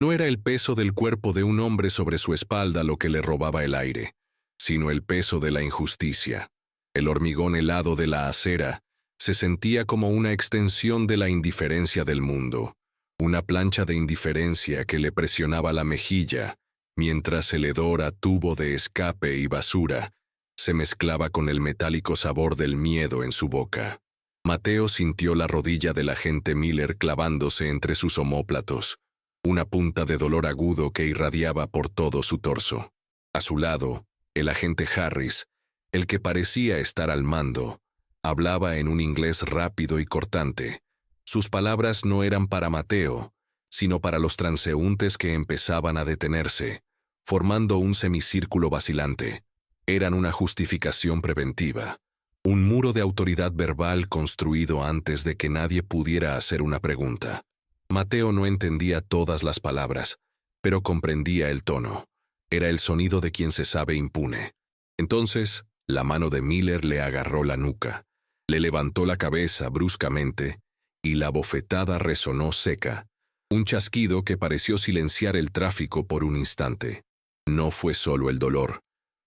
No era el peso del cuerpo de un hombre sobre su espalda lo que le robaba el aire, sino el peso de la injusticia. El hormigón helado de la acera se sentía como una extensión de la indiferencia del mundo, una plancha de indiferencia que le presionaba la mejilla, mientras el hedor a tubo de escape y basura se mezclaba con el metálico sabor del miedo en su boca. Mateo sintió la rodilla del agente Miller clavándose entre sus omóplatos, una punta de dolor agudo que irradiaba por todo su torso. A su lado, el agente Harris, el que parecía estar al mando, hablaba en un inglés rápido y cortante. Sus palabras no eran para Mateo, sino para los transeúntes que empezaban a detenerse, formando un semicírculo vacilante. Eran una justificación preventiva, un muro de autoridad verbal construido antes de que nadie pudiera hacer una pregunta. Mateo no entendía todas las palabras, pero comprendía el tono. Era el sonido de quien se sabe impune. Entonces, la mano de Miller le agarró la nuca, le levantó la cabeza bruscamente, y la bofetada resonó seca, un chasquido que pareció silenciar el tráfico por un instante. No fue solo el dolor,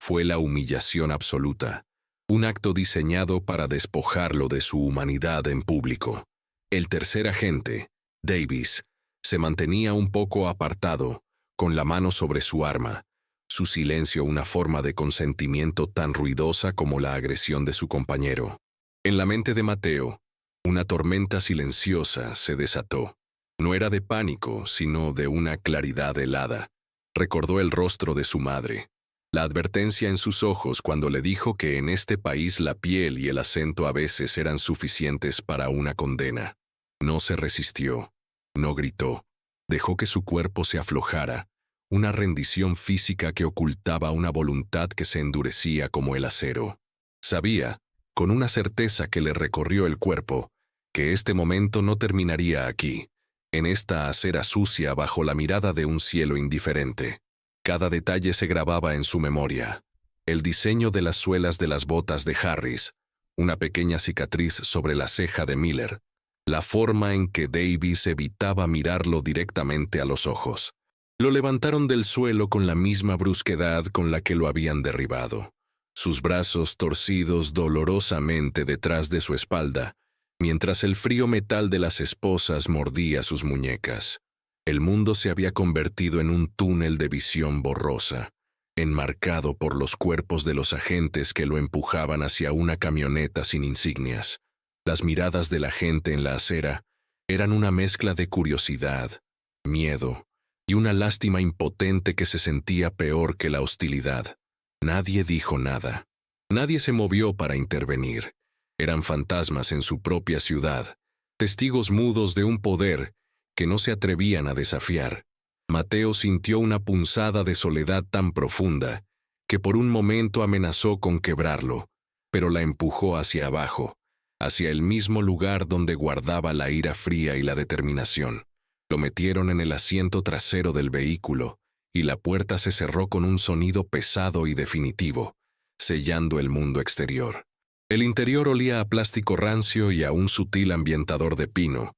fue la humillación absoluta, un acto diseñado para despojarlo de su humanidad en público. El tercer agente, Davis, se mantenía un poco apartado, con la mano sobre su arma, su silencio una forma de consentimiento tan ruidosa como la agresión de su compañero. En la mente de Mateo, una tormenta silenciosa se desató. No era de pánico, sino de una claridad helada. Recordó el rostro de su madre, la advertencia en sus ojos cuando le dijo que en este país la piel y el acento a veces eran suficientes para una condena. No se resistió, no gritó, dejó que su cuerpo se aflojara, una rendición física que ocultaba una voluntad que se endurecía como el acero. Sabía, con una certeza que le recorrió el cuerpo, que este momento no terminaría aquí, en esta acera sucia bajo la mirada de un cielo indiferente. Cada detalle se grababa en su memoria. El diseño de las suelas de las botas de Harris, una pequeña cicatriz sobre la ceja de Miller, la forma en que Davis evitaba mirarlo directamente a los ojos. Lo levantaron del suelo con la misma brusquedad con la que lo habían derribado, sus brazos torcidos dolorosamente detrás de su espalda, mientras el frío metal de las esposas mordía sus muñecas. El mundo se había convertido en un túnel de visión borrosa, enmarcado por los cuerpos de los agentes que lo empujaban hacia una camioneta sin insignias. Las miradas de la gente en la acera eran una mezcla de curiosidad, miedo y una lástima impotente que se sentía peor que la hostilidad. Nadie dijo nada. Nadie se movió para intervenir. Eran fantasmas en su propia ciudad, testigos mudos de un poder que no se atrevían a desafiar. Mateo sintió una punzada de soledad tan profunda que por un momento amenazó con quebrarlo, pero la empujó hacia abajo, hacia el mismo lugar donde guardaba la ira fría y la determinación. Lo metieron en el asiento trasero del vehículo, y la puerta se cerró con un sonido pesado y definitivo, sellando el mundo exterior. El interior olía a plástico rancio y a un sutil ambientador de pino,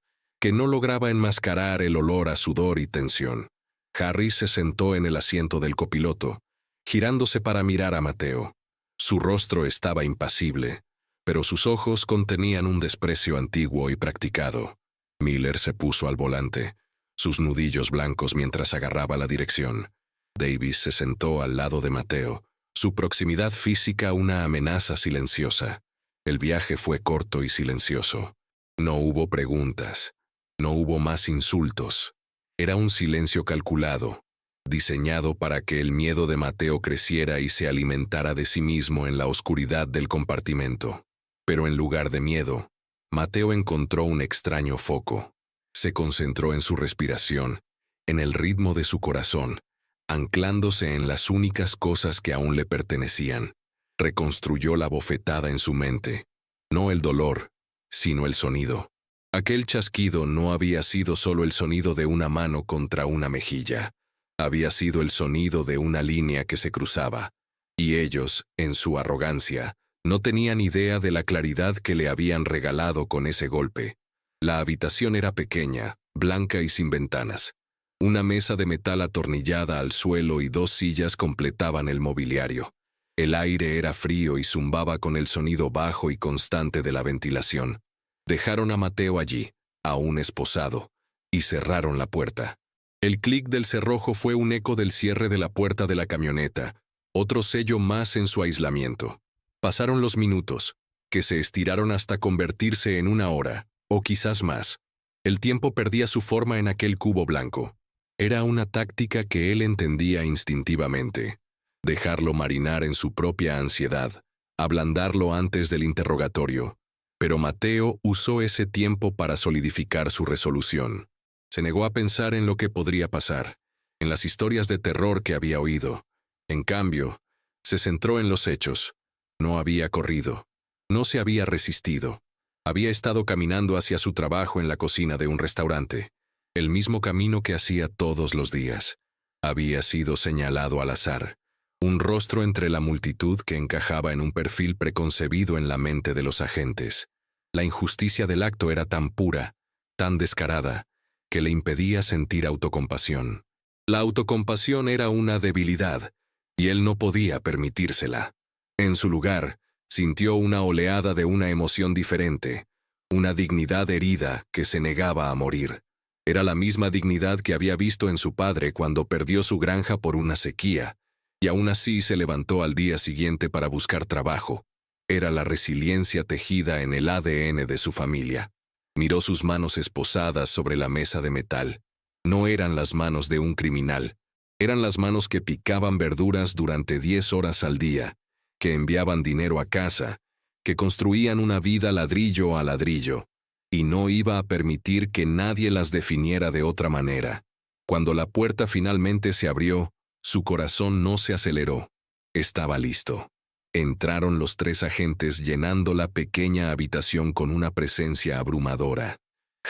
que no lograba enmascarar el olor a sudor y tensión. Harris se sentó en el asiento del copiloto, girándose para mirar a Mateo. Su rostro estaba impasible, pero sus ojos contenían un desprecio antiguo y practicado. Miller se puso al volante, sus nudillos blancos mientras agarraba la dirección. Davis se sentó al lado de Mateo, su proximidad física una amenaza silenciosa. El viaje fue corto y silencioso. No hubo preguntas. No hubo más insultos. Era un silencio calculado, diseñado para que el miedo de Mateo creciera y se alimentara de sí mismo en la oscuridad del compartimento. Pero en lugar de miedo, Mateo encontró un extraño foco. Se concentró en su respiración, en el ritmo de su corazón, anclándose en las únicas cosas que aún le pertenecían. Reconstruyó la bofetada en su mente. No el dolor, sino el sonido. Aquel chasquido no había sido solo el sonido de una mano contra una mejilla. Había sido el sonido de una línea que se cruzaba. Y ellos, en su arrogancia, no tenían idea de la claridad que le habían regalado con ese golpe. La habitación era pequeña, blanca y sin ventanas. Una mesa de metal atornillada al suelo y 2 sillas completaban el mobiliario. El aire era frío y zumbaba con el sonido bajo y constante de la ventilación. Dejaron a Mateo allí, aún esposado, y cerraron la puerta. El clic del cerrojo fue un eco del cierre de la puerta de la camioneta, otro sello más en su aislamiento. Pasaron los minutos, que se estiraron hasta convertirse en 1 hora, o quizás más. El tiempo perdía su forma en aquel cubo blanco. Era una táctica que él entendía instintivamente. Dejarlo marinar en su propia ansiedad, ablandarlo antes del interrogatorio. Pero Mateo usó ese tiempo para solidificar su resolución. Se negó a pensar en lo que podría pasar, en las historias de terror que había oído. En cambio, se centró en los hechos. No había corrido. No se había resistido. Había estado caminando hacia su trabajo en la cocina de un restaurante, el mismo camino que hacía todos los días. Había sido señalado al azar, un rostro entre la multitud que encajaba en un perfil preconcebido en la mente de los agentes. La injusticia del acto era tan pura, tan descarada, que le impedía sentir autocompasión. La autocompasión era una debilidad, y él no podía permitírsela. En su lugar, sintió una oleada de una emoción diferente, una dignidad herida que se negaba a morir. Era la misma dignidad que había visto en su padre cuando perdió su granja por una sequía, y aún así se levantó al día siguiente para buscar trabajo. Era la resiliencia tejida en el ADN de su familia. Miró sus manos esposadas sobre la mesa de metal. No eran las manos de un criminal. Eran las manos que picaban verduras durante 10 horas al día, que enviaban dinero a casa, que construían una vida ladrillo a ladrillo, y no iba a permitir que nadie las definiera de otra manera. Cuando la puerta finalmente se abrió, su corazón no se aceleró. Estaba listo. Entraron los 3 agentes llenando la pequeña habitación con una presencia abrumadora.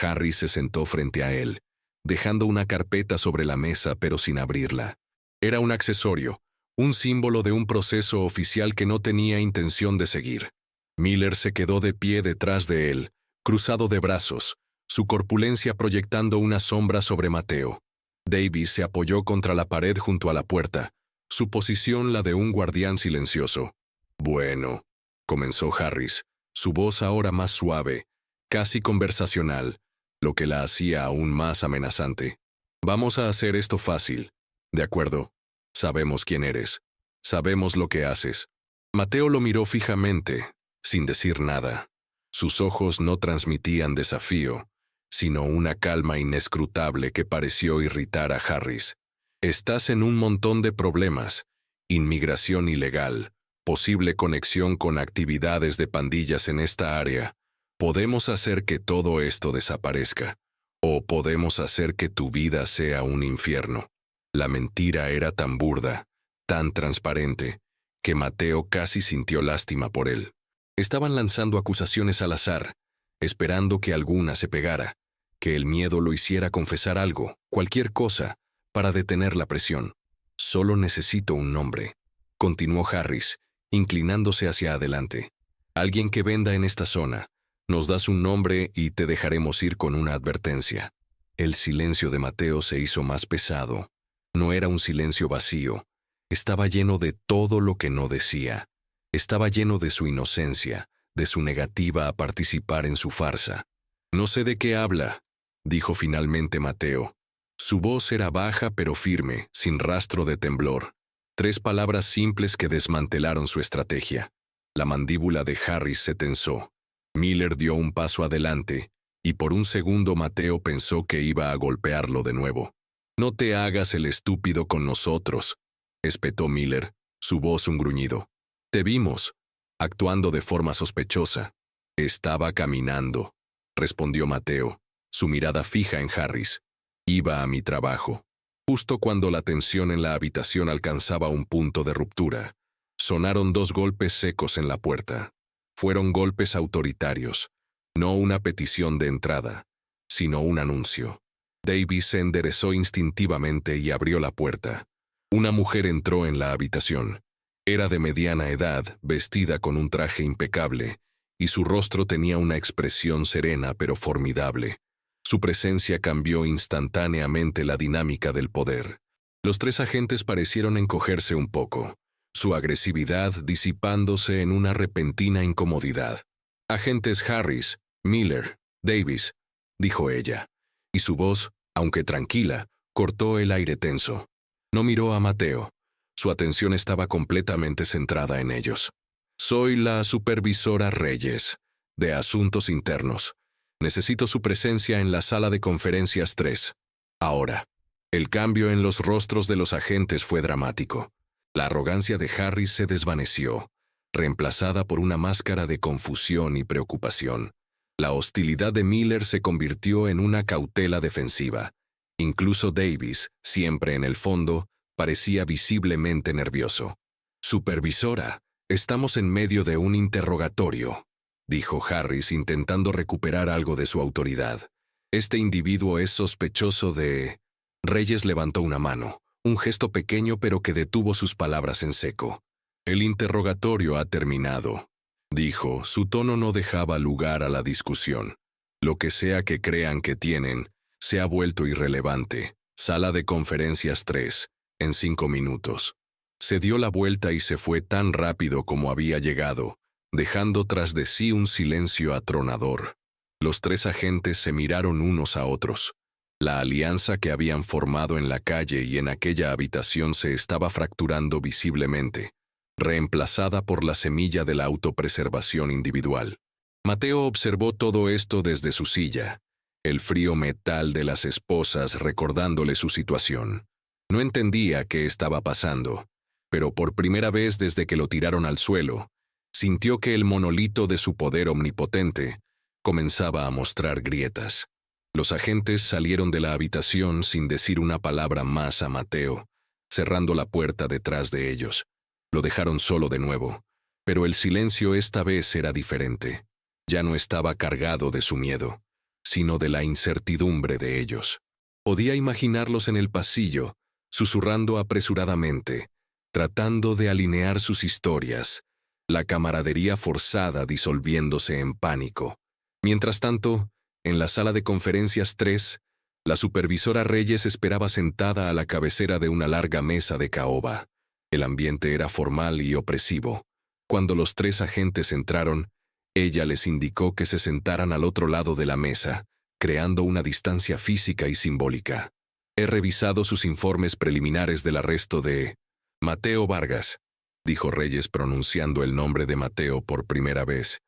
Harry se sentó frente a él, dejando una carpeta sobre la mesa pero sin abrirla. Era un accesorio, un símbolo de un proceso oficial que no tenía intención de seguir. Miller se quedó de pie detrás de él, cruzado de brazos, su corpulencia proyectando una sombra sobre Mateo. Davis se apoyó contra la pared junto a la puerta, su posición la de un guardián silencioso. «Bueno», comenzó Harris, su voz ahora más suave, casi conversacional, lo que la hacía aún más amenazante. «Vamos a hacer esto fácil. ¿De acuerdo? Sabemos quién eres. Sabemos lo que haces». Mateo lo miró fijamente, sin decir nada. Sus ojos no transmitían desafío, sino una calma inescrutable que pareció irritar a Harris. «Estás en un montón de problemas. Inmigración ilegal, posible conexión con actividades de pandillas en esta área. Podemos hacer que todo esto desaparezca, o podemos hacer que tu vida sea un infierno». La mentira era tan burda, tan transparente, que Mateo casi sintió lástima por él. Estaban lanzando acusaciones al azar, esperando que alguna se pegara, que el miedo lo hiciera confesar algo, cualquier cosa, para detener la presión. «Solo necesito un nombre», continuó Harris, inclinándose hacia adelante. «Alguien que venda en esta zona. Nos das un nombre y te dejaremos ir con una advertencia». El silencio de Mateo se hizo más pesado. No era un silencio vacío. Estaba lleno de todo lo que no decía. Estaba lleno de su inocencia, de su negativa a participar en su farsa. «No sé de qué habla», dijo finalmente Mateo. Su voz era baja pero firme, sin rastro de temblor. 3 palabras simples que desmantelaron su estrategia. La mandíbula de Harris se tensó. Miller dio un paso adelante, y por un segundo Mateo pensó que iba a golpearlo de nuevo. «No te hagas el estúpido con nosotros», espetó Miller, su voz un gruñido. «Te vimos, actuando de forma sospechosa». «Estaba caminando», respondió Mateo, su mirada fija en Harris. «Iba a mi trabajo». Justo cuando la tensión en la habitación alcanzaba un punto de ruptura, sonaron 2 golpes secos en la puerta. Fueron golpes autoritarios, no una petición de entrada, sino un anuncio. Davis se enderezó instintivamente y abrió la puerta. Una mujer entró en la habitación. Era de mediana edad, vestida con un traje impecable, y su rostro tenía una expresión serena pero formidable. Su presencia cambió instantáneamente la dinámica del poder. Los tres agentes parecieron encogerse un poco, su agresividad disipándose en una repentina incomodidad. «Agentes Harris, Miller, Davis», dijo ella, y su voz, aunque tranquila, cortó el aire tenso. No miró a Mateo. Su atención estaba completamente centrada en ellos. «Soy la supervisora Reyes, de Asuntos Internos. Necesito su presencia en la sala de conferencias 3. Ahora». El cambio en los rostros de los agentes fue dramático. La arrogancia de Harris se desvaneció, reemplazada por una máscara de confusión y preocupación. La hostilidad de Miller se convirtió en una cautela defensiva. Incluso Davis, siempre en el fondo, parecía visiblemente nervioso. «Supervisora, estamos en medio de un interrogatorio», dijo Harris intentando recuperar algo de su autoridad. «Este individuo es sospechoso de...» Reyes levantó una mano, un gesto pequeño pero que detuvo sus palabras en seco. «El interrogatorio ha terminado», dijo. Su tono no dejaba lugar a la discusión. «Lo que sea que crean que tienen, se ha vuelto irrelevante. Sala de conferencias 3, en 5 minutos». Se dio la vuelta y se fue tan rápido como había llegado, dejando tras de sí un silencio atronador. Los tres agentes se miraron unos a otros. La alianza que habían formado en la calle y en aquella habitación se estaba fracturando visiblemente, reemplazada por la semilla de la autopreservación individual. Mateo observó todo esto desde su silla, el frío metal de las esposas recordándole su situación. No entendía qué estaba pasando, pero por primera vez desde que lo tiraron al suelo, sintió que el monolito de su poder omnipotente comenzaba a mostrar grietas. Los agentes salieron de la habitación sin decir una palabra más a Mateo, cerrando la puerta detrás de ellos. Lo dejaron solo de nuevo, pero el silencio esta vez era diferente. Ya no estaba cargado de su miedo, sino de la incertidumbre de ellos. Podía imaginarlos en el pasillo, susurrando apresuradamente, tratando de alinear sus historias, la camaradería forzada disolviéndose en pánico. Mientras tanto, en la sala de conferencias 3, la supervisora Reyes esperaba sentada a la cabecera de una larga mesa de caoba. El ambiente era formal y opresivo. Cuando los tres agentes entraron, ella les indicó que se sentaran al otro lado de la mesa, creando una distancia física y simbólica. «He revisado sus informes preliminares del arresto de Mateo Vargas», dijo Reyes pronunciando el nombre de Mateo por primera vez,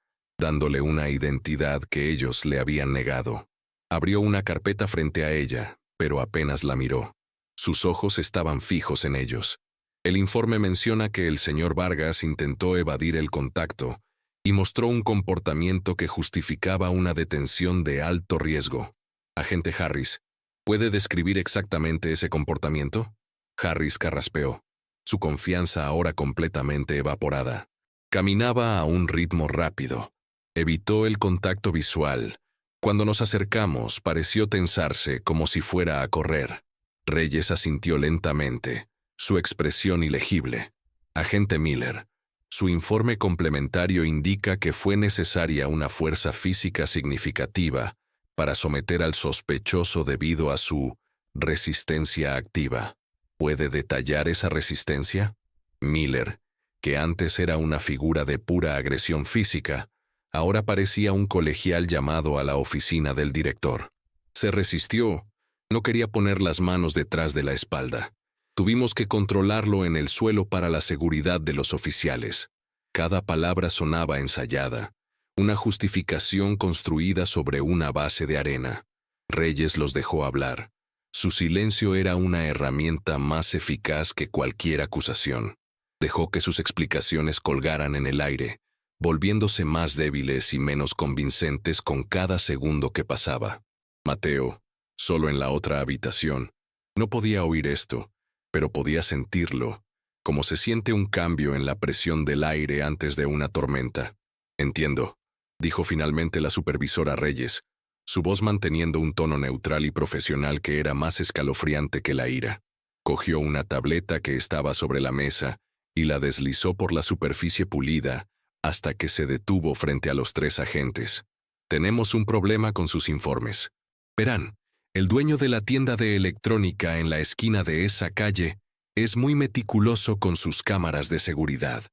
dándole una identidad que ellos le habían negado. Abrió una carpeta frente a ella, pero apenas la miró. Sus ojos estaban fijos en ellos. El informe menciona que el señor Vargas intentó evadir el contacto y mostró un comportamiento que justificaba una detención de alto riesgo. «Agente Harris, ¿puede describir exactamente ese comportamiento?» Harris carraspeó, su confianza ahora completamente evaporada. Caminaba a un ritmo rápido. Evitó el contacto visual. Cuando nos acercamos, pareció tensarse como si fuera a correr. Reyes asintió lentamente, su expresión ilegible. «Agente Miller, su informe complementario indica que fue necesaria una fuerza física significativa para someter al sospechoso debido a su resistencia activa. ¿Puede detallar esa resistencia?» Miller, que antes era una figura de pura agresión física, ahora parecía un colegial llamado a la oficina del director. Se resistió. No quería poner las manos detrás de la espalda. Tuvimos que controlarlo en el suelo para la seguridad de los oficiales. Cada palabra sonaba ensayada, una justificación construida sobre una base de arena. Reyes los dejó hablar. Su silencio era una herramienta más eficaz que cualquier acusación. Dejó que sus explicaciones colgaran en el aire, volviéndose más débiles y menos convincentes con cada segundo que pasaba. Mateo, solo en la otra habitación, no podía oír esto, pero podía sentirlo, como se siente un cambio en la presión del aire antes de una tormenta. «Entiendo», dijo finalmente la supervisora Reyes, su voz manteniendo un tono neutral y profesional que era más escalofriante que la ira. Cogió una tableta que estaba sobre la mesa y la deslizó por la superficie pulida hasta que se detuvo frente a los tres agentes. «Tenemos un problema con sus informes. Verán, el dueño de la tienda de electrónica en la esquina de esa calle es muy meticuloso con sus cámaras de seguridad.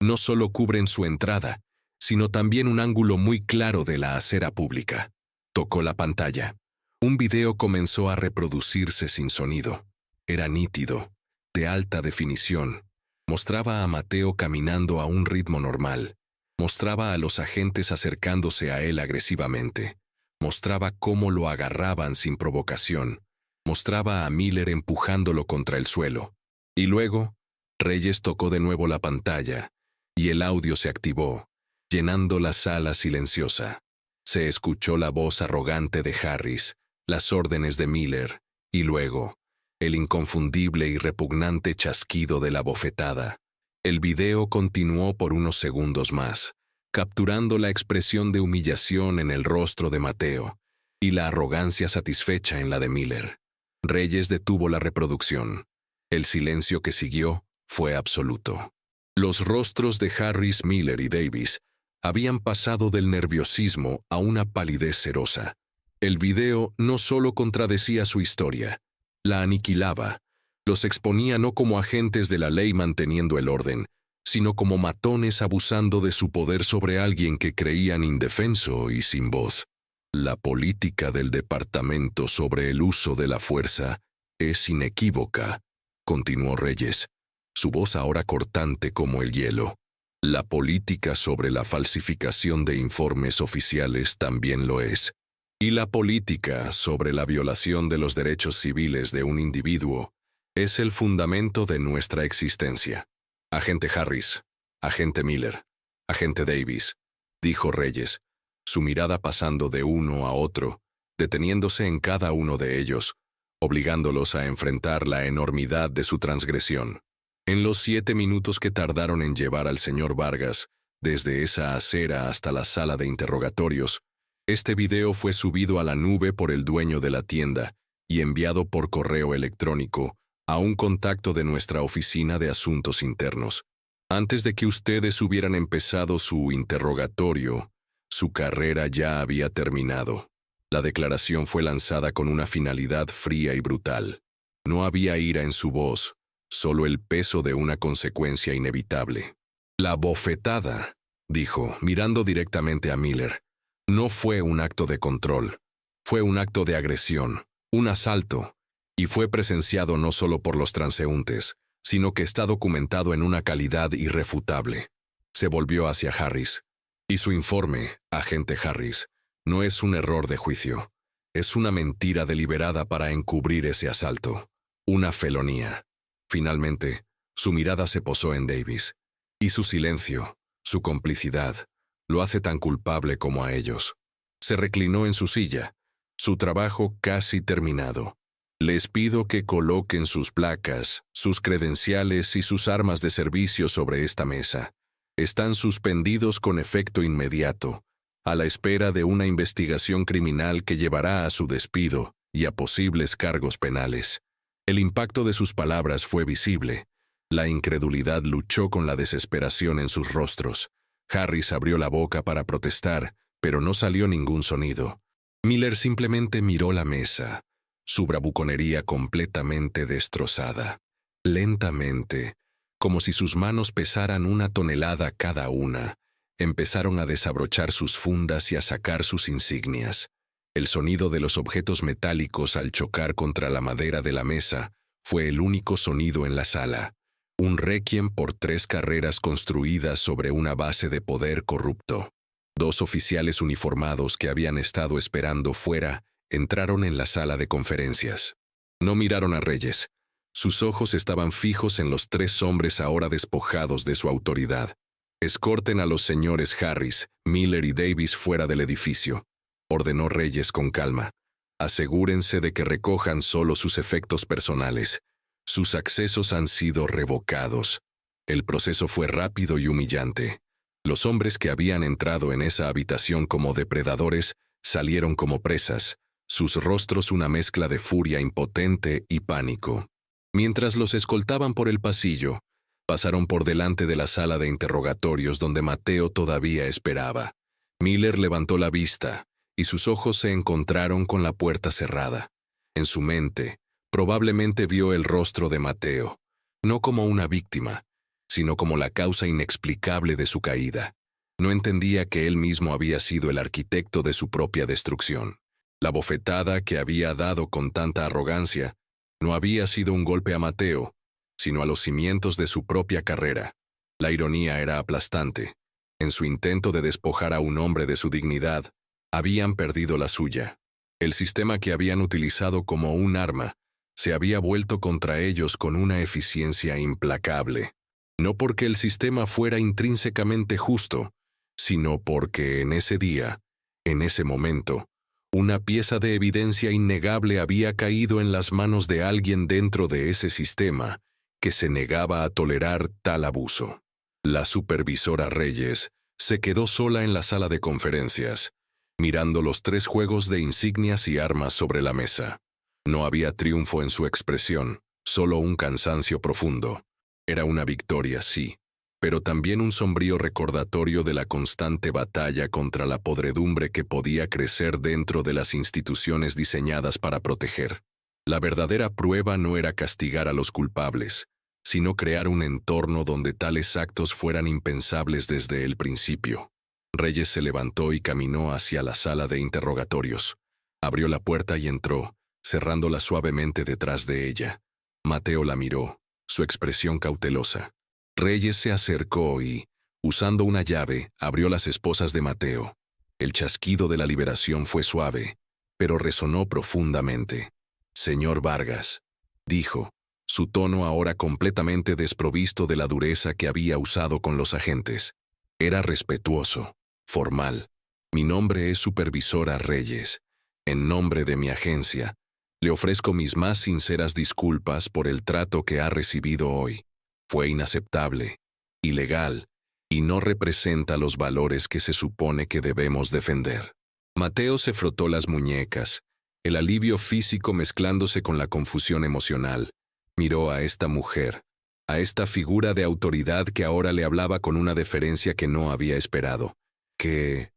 No solo cubren su entrada, sino también un ángulo muy claro de la acera pública. Tocó la pantalla. Un video comenzó a reproducirse sin sonido. Era nítido, de alta definición. Mostraba a Mateo caminando a un ritmo normal. Mostraba a los agentes acercándose a él agresivamente. Mostraba cómo lo agarraban sin provocación. Mostraba a Miller empujándolo contra el suelo. Y luego, Reyes tocó de nuevo la pantalla, y el audio se activó, llenando la sala silenciosa. Se escuchó la voz arrogante de Harris, las órdenes de Miller, y luego, el inconfundible y repugnante chasquido de la bofetada. El video continuó por unos segundos más, capturando la expresión de humillación en el rostro de Mateo y la arrogancia satisfecha en la de Miller. Reyes detuvo la reproducción. El silencio que siguió fue absoluto. Los rostros de Harris, Miller y Davis habían pasado del nerviosismo a una palidez cerosa. El video no solo contradecía su historia, la aniquilaba, los exponía no como agentes de la ley manteniendo el orden, sino como matones abusando de su poder sobre alguien que creían indefenso y sin voz. La política del departamento sobre el uso de la fuerza es inequívoca, continuó Reyes, su voz ahora cortante como el hielo. La política sobre la falsificación de informes oficiales también lo es. Y la política sobre la violación de los derechos civiles de un individuo es el fundamento de nuestra existencia. Agente Harris, agente Miller, agente Davis, dijo Reyes, su mirada pasando de uno a otro, deteniéndose en cada uno de ellos, obligándolos a enfrentar la enormidad de su transgresión. En los 7 minutos que tardaron en llevar al señor Vargas desde esa acera hasta la sala de interrogatorios, este video fue subido a la nube por el dueño de la tienda y enviado por correo electrónico a un contacto de nuestra oficina de asuntos internos. Antes de que ustedes hubieran empezado su interrogatorio, su carrera ya había terminado. La declaración fue lanzada con una finalidad fría y brutal. No había ira en su voz, solo el peso de una consecuencia inevitable. La bofetada, dijo, mirando directamente a Miller, no fue un acto de control, fue un acto de agresión, un asalto, y fue presenciado no solo por los transeúntes, sino que está documentado en una calidad irrefutable. Se volvió hacia Harris. Y su informe, agente Harris, no es un error de juicio. Es una mentira deliberada para encubrir ese asalto. Una felonía. Finalmente, su mirada se posó en Davis. Y su silencio, su complicidad, lo hace tan culpable como a ellos. Se reclinó en su silla, su trabajo casi terminado. Les pido que coloquen sus placas, sus credenciales y sus armas de servicio sobre esta mesa. Están suspendidos con efecto inmediato, a la espera de una investigación criminal que llevará a su despido y a posibles cargos penales. El impacto de sus palabras fue visible. La incredulidad luchó con la desesperación en sus rostros. Harris abrió la boca para protestar, pero no salió ningún sonido. Miller simplemente miró la mesa, su bravuconería completamente destrozada. Lentamente, como si sus manos pesaran 1 tonelada cada una, empezaron a desabrochar sus fundas y a sacar sus insignias. El sonido de los objetos metálicos al chocar contra la madera de la mesa fue el único sonido en la sala. Un requiem por 3 carreras construidas sobre una base de poder corrupto. 2 oficiales uniformados que habían estado esperando fuera entraron en la sala de conferencias. No miraron a Reyes. Sus ojos estaban fijos en los 3 hombres ahora despojados de su autoridad. Escorten a los señores Harris, Miller y Davis fuera del edificio, ordenó Reyes con calma. Asegúrense de que recojan solo sus efectos personales. Sus accesos han sido revocados. El proceso fue rápido y humillante. Los hombres que habían entrado en esa habitación como depredadores salieron como presas, sus rostros una mezcla de furia impotente y pánico. Mientras los escoltaban por el pasillo, pasaron por delante de la sala de interrogatorios donde Mateo todavía esperaba. Miller levantó la vista, y sus ojos se encontraron con la puerta cerrada. En su mente, probablemente vio el rostro de Mateo, no como una víctima, sino como la causa inexplicable de su caída. No entendía que él mismo había sido el arquitecto de su propia destrucción. La bofetada que había dado con tanta arrogancia no había sido un golpe a Mateo, sino a los cimientos de su propia carrera. La ironía era aplastante. En su intento de despojar a un hombre de su dignidad, habían perdido la suya. El sistema que habían utilizado como un arma se había vuelto contra ellos con una eficiencia implacable. No porque el sistema fuera intrínsecamente justo, sino porque en ese día, en ese momento, una pieza de evidencia innegable había caído en las manos de alguien dentro de ese sistema que se negaba a tolerar tal abuso. La supervisora Reyes se quedó sola en la sala de conferencias, mirando los 3 juegos de insignias y armas sobre la mesa. No había triunfo en su expresión, solo un cansancio profundo. Era una victoria, sí, pero también un sombrío recordatorio de la constante batalla contra la podredumbre que podía crecer dentro de las instituciones diseñadas para proteger. La verdadera prueba no era castigar a los culpables, sino crear un entorno donde tales actos fueran impensables desde el principio. Reyes se levantó y caminó hacia la sala de interrogatorios. Abrió la puerta y entró, cerrándola suavemente detrás de ella. Mateo la miró, su expresión cautelosa. Reyes se acercó y, usando una llave, abrió las esposas de Mateo. El chasquido de la liberación fue suave, pero resonó profundamente. «Señor Vargas», dijo, su tono ahora completamente desprovisto de la dureza que había usado con los agentes. Era respetuoso, formal. «Mi nombre es Supervisora Reyes. En nombre de mi agencia, le ofrezco mis más sinceras disculpas por el trato que ha recibido hoy. Fue inaceptable, ilegal, y no representa los valores que se supone que debemos defender». Mateo se frotó las muñecas, el alivio físico mezclándose con la confusión emocional. Miró a esta mujer, a esta figura de autoridad que ahora le hablaba con una deferencia que no había esperado. ¿Qué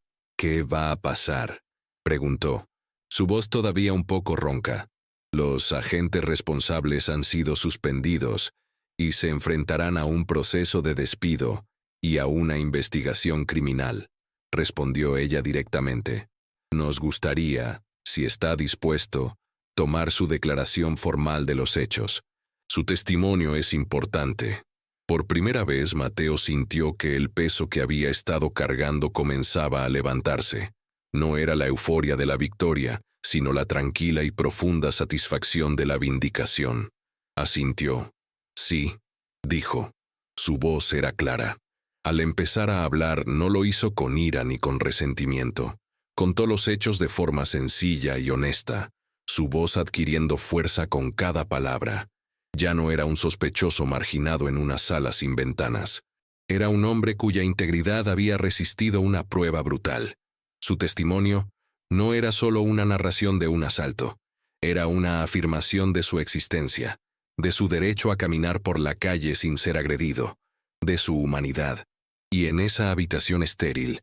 va a pasar?», preguntó, su voz todavía un poco ronca. «Los agentes responsables han sido suspendidos y se enfrentarán a un proceso de despido y a una investigación criminal», respondió ella directamente. «Nos gustaría, si está dispuesto, tomar su declaración formal de los hechos. Su testimonio es importante». Por primera vez Mateo sintió que el peso que había estado cargando comenzaba a levantarse. No era la euforia de la victoria, sino la tranquila y profunda satisfacción de la vindicación. Asintió. «Sí», dijo. Su voz era clara. Al empezar a hablar no lo hizo con ira ni con resentimiento. Contó los hechos de forma sencilla y honesta, su voz adquiriendo fuerza con cada palabra. Ya no era un sospechoso marginado en una sala sin ventanas. Era un hombre cuya integridad había resistido una prueba brutal. Su testimonio no era solo una narración de un asalto, era una afirmación de su existencia, de su derecho a caminar por la calle sin ser agredido, de su humanidad. Y en esa habitación estéril,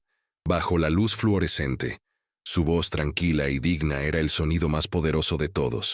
bajo la luz fluorescente, su voz tranquila y digna era el sonido más poderoso de todos.